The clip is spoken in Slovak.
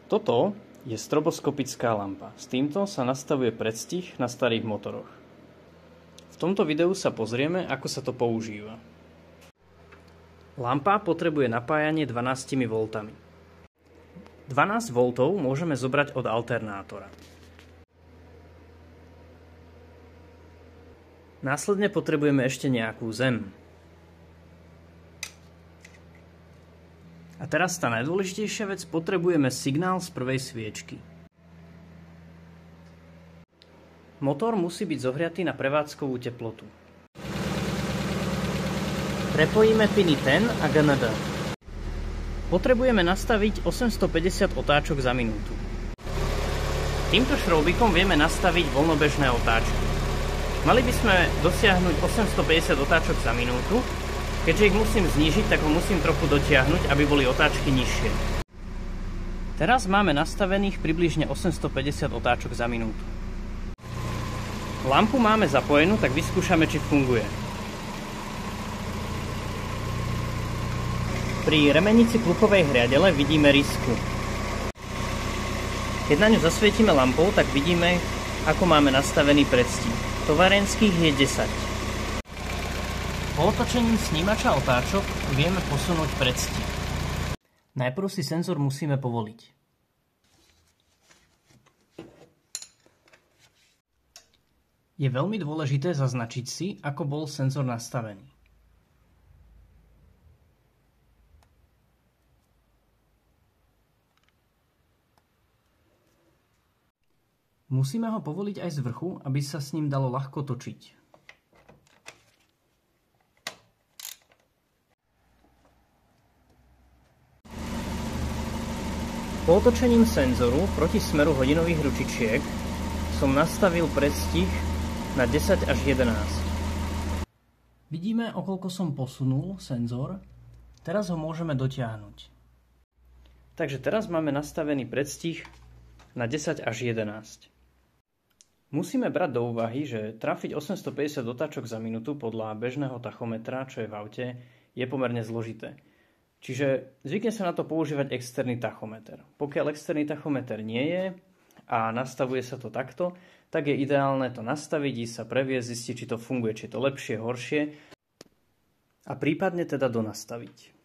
Toto je stroboskopická lampa. S týmto sa nastavuje predstih na starých motoroch. V tomto videu sa pozrieme, ako sa to používa. Lampa potrebuje napájanie 12 V. 12 V môžeme zobrať od alternátora. Následne potrebujeme ešte nejakú zem. A teraz tá najdôležitejšia vec, potrebujeme signál z prvej sviečky. Motor musí byť zohriatý na prevádzkovú teplotu. Prepojíme piny TEN a GND. Potrebujeme nastaviť 850 otáčok za minútu. Týmto šroubíkom vieme nastaviť voľnobežné otáčky. Mali by sme dosiahnuť 850 otáčok za minútu. Keďže ich musím znížiť, tak ho musím trochu dotiahnuť, aby boli otáčky nižšie. Teraz máme nastavených približne 850 otáčok za minútu. Lampu máme zapojenú, tak vyskúšame, či funguje. Pri remenici plukovej hriadele vidíme risku. Keď na ňu zasvietime lampou, tak vidíme, ako máme nastavený predstih. Tovarenských je 10. Po otočení snímača otáčok vieme posunúť predstih. Najprv si senzor musíme povoliť. Je veľmi dôležité zaznačiť si, ako bol senzor nastavený. Musíme ho povoliť aj z vrchu, aby sa s ním dalo ľahko točiť. Po otočením senzoru proti smeru hodinových ručičiek som nastavil predstih na 10 až 11. Vidíme, o koľko som posunul senzor. Teraz ho môžeme dotiahnuť. Takže teraz máme nastavený predstih na 10 až 11. Musíme brať do úvahy, že trafiť 850 otáčok za minútu podľa bežného tachometra, čo je v aute, je pomerne zložité. Čiže zvykne sa na to používať externý tachometer. Pokiaľ externý tachometer nie je a nastavuje sa to takto, tak je ideálne to nastaviť, ísť sa previesť, zistiť, či to funguje, či je to lepšie, horšie a prípadne teda donastaviť.